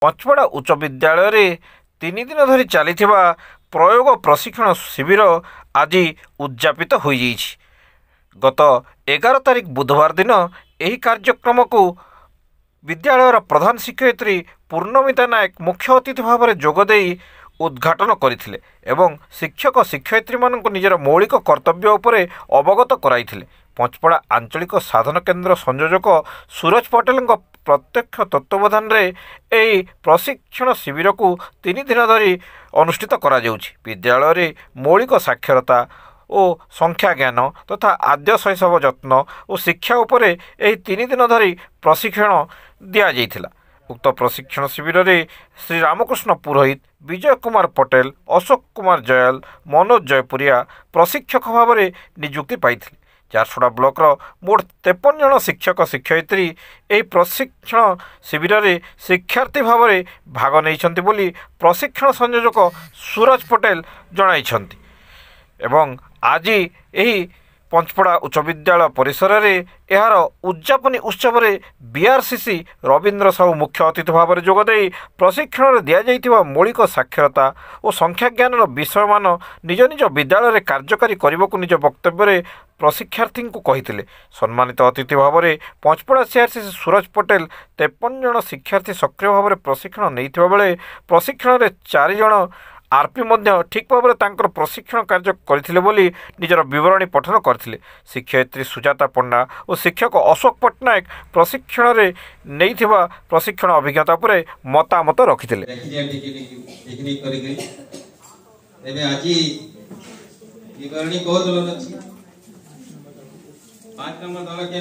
पंचपड़ा उच्च विद्यालय 3 दिन धरी चली प्रयोग प्रशिक्षण शिविर आज उद्यापित हो गत 11 तारिख बुधवार दिन यह कार्यक्रम को विद्यालयर प्रधान शिक्षयित्री पूर्णमिता नायक मुख्य अतिथि भाव में जोगदे उद्घाटन करथिले एवं शिक्षक शिक्षयित्री मानक निजर मौलिक कर्तव्य उपरे अवगत कराइथिले। पंचपड़ा आंचलिक साधन केन्द्र संयोजक सूरज पटेल प्रत्यक्ष तत्वावधान रे एई प्रशिक्षण शिविर को 3 दिन धरी अनुष्ठित करा जाउछि। विद्यालय रे मौलिक साक्षरता और संख्या ज्ञान तथा आद्य शैशव जत्न और शिक्षा उपरे एही 3 दिन धरी प्रशिक्षण दिया जाइथिला। उक्त प्रशिक्षण शिविर में श्री रामकृष्ण पुरोहित, विजय कुमार पटेल, अशोक कुमार जयाल, मनोज जयपुरिया प्रशिक्षक भाव में नियुक्ति पाई। झारसुगुड़ा ब्लॉकर मोट 53 जन शिक्षक शिक्षयित्री यह प्रशिक्षण शिविर में शिक्षार्थी भाव में भाग नहीं बोली प्रशिक्षण संयोजक सूरज पटेल जणाइछन्ति। एवं आज यही पंचपड़ा उच्च विद्यालय परिसर में यार उद्यापनी उत्सव में बीआरसीसी रवींद्र साहू मुख्य अतिथि भाव में जोगदे प्रशिक्षण दि जाइथिबा मौलिक साक्षरता और संख्या ज्ञान विषय मान निज निज विद्यालय कार्यकारी करने को निज वक्तव्य में प्रशिक्षार्थी को कही। सम्मानित अतिथि भाव में पंचपड़ा सीआरसीसी सूरज पटेल 53 जन शिक्षार्थी सक्रिय भाव में प्रशिक्षण नहीं बेले प्रशिक्षण में 4 जन आरपी ठीक भाव में प्रशिक्षण कार्य करथिले बोली निजर विवरणी पठन करथिले। शिक्षयित्री सुजाता पंडा और शिक्षक अशोक पट्टनायक प्रशिक्षण रे नैथिबा प्रशिक्षण अभिज्ञता पर मतामत रखिथिले। विवरणी को दल अछि 5 नंबर दल के